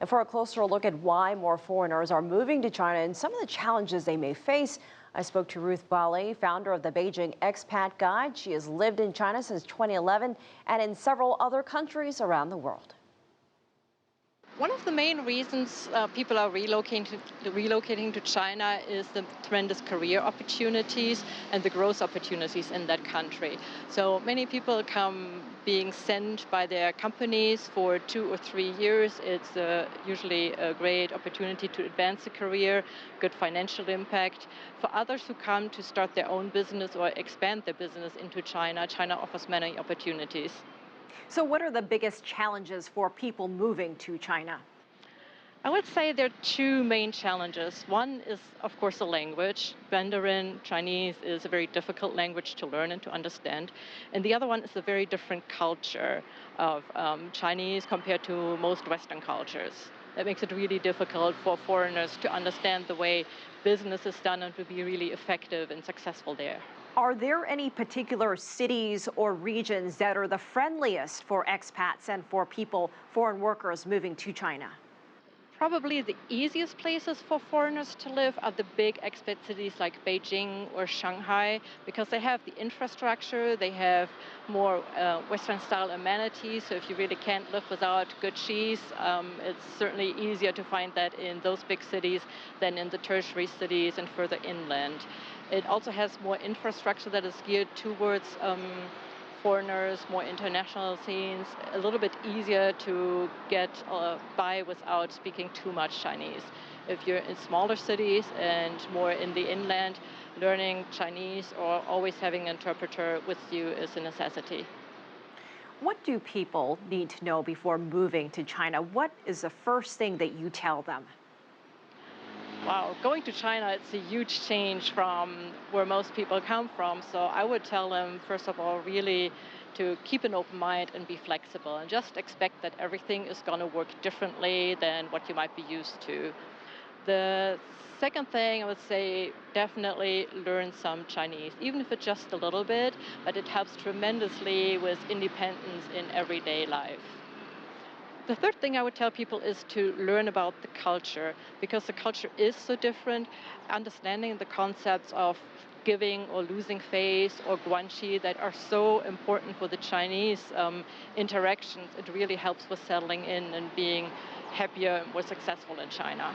And for a closer look at why more foreigners are moving to China and some of the challenges they may face, I spoke to Ruth Vahle, founder of the Beijing Expat Guide. She has lived in China since 2011 and in several other countries around the world. One of the main reasons people are relocating to China is the tremendous career opportunities and the growth opportunities in that country. So many people come being sent by their companies for 2 or 3 years. It's usually a great opportunity to advance a career, good financial impact. For others who come to start their own business or expand their business into China, China offers many opportunities. So what are the biggest challenges for people moving to China? I would say there are two main challenges. One is, of course, the language. Mandarin Chinese is a very difficult language to learn and to understand. And the other one is a very different culture of Chinese compared to most Western cultures. That makes it really difficult for foreigners to understand the way business is done and to be really effective and successful there. Are there any particular cities or regions that are the friendliest for expats and for people, foreign workers moving to China? Probably the easiest places for foreigners to live are the big expat cities like Beijing or Shanghai, because they have the infrastructure, they have more Western-style amenities. So if you really can't live without good cheese, it's certainly easier to find that in those big cities than in the tertiary cities and further inland. It also has more infrastructure that is geared towards foreigners, more international scenes, a little bit easier to get by without speaking too much Chinese. If you're in smaller cities and more in the inland, learning Chinese or always having an interpreter with you is a necessity. What do people need to know before moving to China? What is the first thing that you tell them? Wow, going to China, it's a huge change from where most people come from. So I would tell them, first of all, really to keep an open mind and be flexible and just expect that everything is going to work differently than what you might be used to. The second thing I would say, definitely learn some Chinese, even if it's just a little bit, but it helps tremendously with independence in everyday life. The third thing I would tell people is to learn about the culture, because the culture is so different. Understanding the concepts of giving or losing face or guanxi that are so important for the Chinese interactions, it really helps with settling in and being happier and more successful in China.